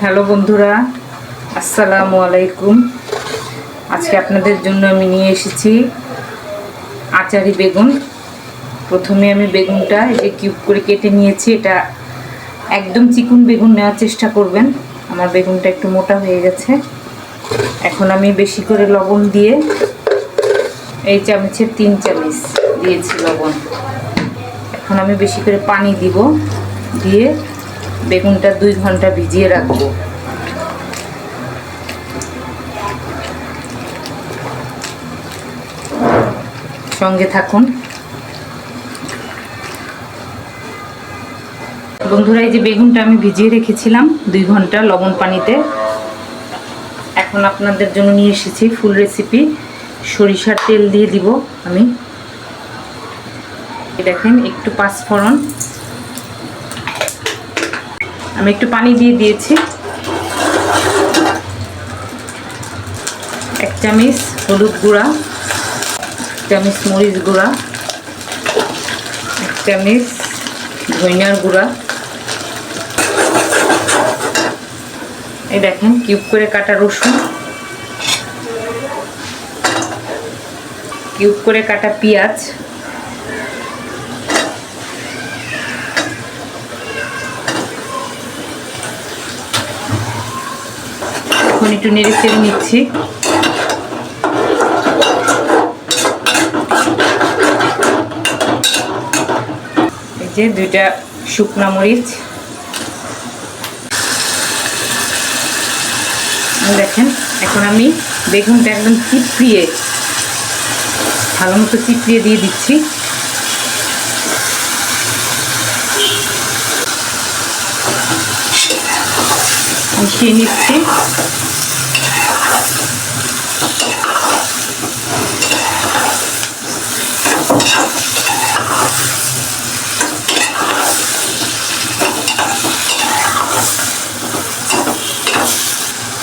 Hello বন্ধুরা, আসসালামু আলাইকুম। আজকে আপনাদের জন্য আমি নিয়ে এসেছি আচারি বেগুন। প্রথমে আমি বেগুনটা এই যে কিউব করে কেটে নিয়েছি। এটা একদম চিকন বেগুন নেওয়ার চেষ্টা করবেন। আমার বেগুনটা একটু মোটা হয়ে গেছে। এখন আমি বেশি করে লবণ দিয়ে, এই চামচের 3 চামচ দিয়েছি লবণ। এখন আমি বেশি করে পানি দিব, দিয়ে বেগুনটা 2 ঘন্টা ভিজিয়ে রাখবো। সঙ্গে থাকুন বন্ধুরা। এই যে বেগুনটা আমি ভিজিয়ে রেখেছিলাম 2 ঘন্টা লবণ পানিতে। এখন আপনাদের জন্য নিয়ে এসেছি ফুল রেসিপি। সরিষার তেল দিয়ে দিব আমি। দেখেন একটু পাঁচফোড়ন, আমি একটু পানি দিয়ে দিয়েছি। 1 চামচ হলুদ গুঁড়া, 1 চামচ মরিচ গুঁড়া, 1 চামচ ধনিয়ার গুঁড়া। এই দেখেন কিউব করে কাটা রসুন, কিউব করে কাটা পেঁয়াজ, এখন একটু নেড়ে চেড়ে নিচ্ছি। এই যে 2টা শুকনা মরিচ। দেখেন এখন আমি বেগুনটা একদম চিপড়িয়ে, ভালো মতো চিপড়িয়ে দিয়ে দিচ্ছি। মিশিয়ে নিচ্ছি।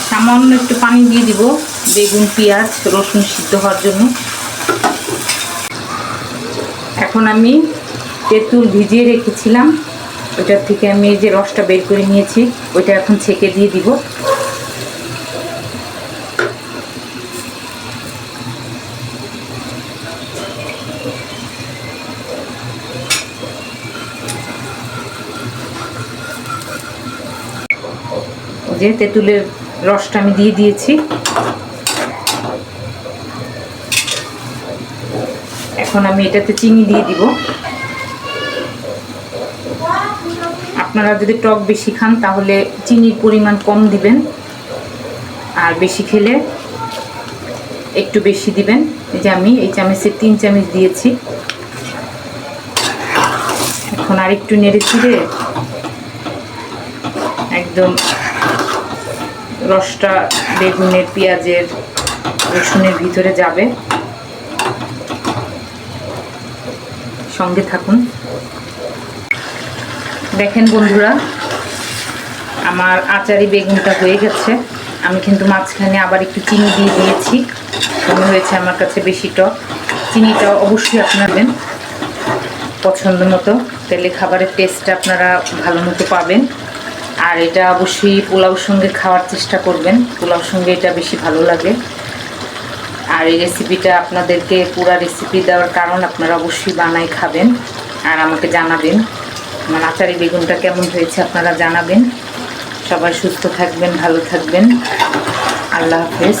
সামান্য একটু পানি দিয়ে দিব বেগুন পেঁয়াজ রসুন সিদ্ধ হওয়ার জন্য। এখন আমি তেঁতুল ভিজিয়ে রেখেছিলাম, ওইটার থেকে আমি এই যে রসটা বের করে নিয়েছি, ওইটা এখন ছেঁকে দিয়ে দিব। যে তেঁতুলের রসটা আমি দিয়ে দিয়েছি। এখন আমি এটাতে চিনি দিয়ে দিব। আপনারা যদি টক বেশি খান তাহলে চিনির পরিমাণ কম দিবেন, আর বেশি খেলে একটু বেশি দিবেন। এই যে আমি এই চামচের 3 চামচ দিয়েছি। এখন আর একটু নেড়ে চেড়ে একদম রসটা বেগুনের পেঁয়াজের রসুনের ভিতরে যাবে। সঙ্গে থাকুন। দেখেন বন্ধুরা, আমার আচারি বেগুনটা হয়ে গেছে। আমি কিন্তু মাঝখানে আবার একটু চিনি দিয়ে দিয়েছি, মনে হয়েছে আমার কাছে বেশি টক। চিনিটা অবশ্যই আপনারা দেন পছন্দ মতো, তাহলে খাবারের টেস্টটা আপনারা ভালো মতো পাবেন। আর এটা অবশ্যই পোলাওর সঙ্গে খাওয়ার চেষ্টা করবেন, পোলাওর সঙ্গে এটা বেশি ভালো লাগে। আর এই রেসিপিটা আপনাদেরকে পুরা রেসিপি দেওয়ার কারণ আপনারা অবশ্যই বানাই খাবেন আর আমাকে জানাবেন আমার আচারি বেগুনটা কেমন হয়েছে, আপনারা জানাবেন। সবাই সুস্থ থাকবেন, ভালো থাকবেন। আল্লাহ হাফেজ।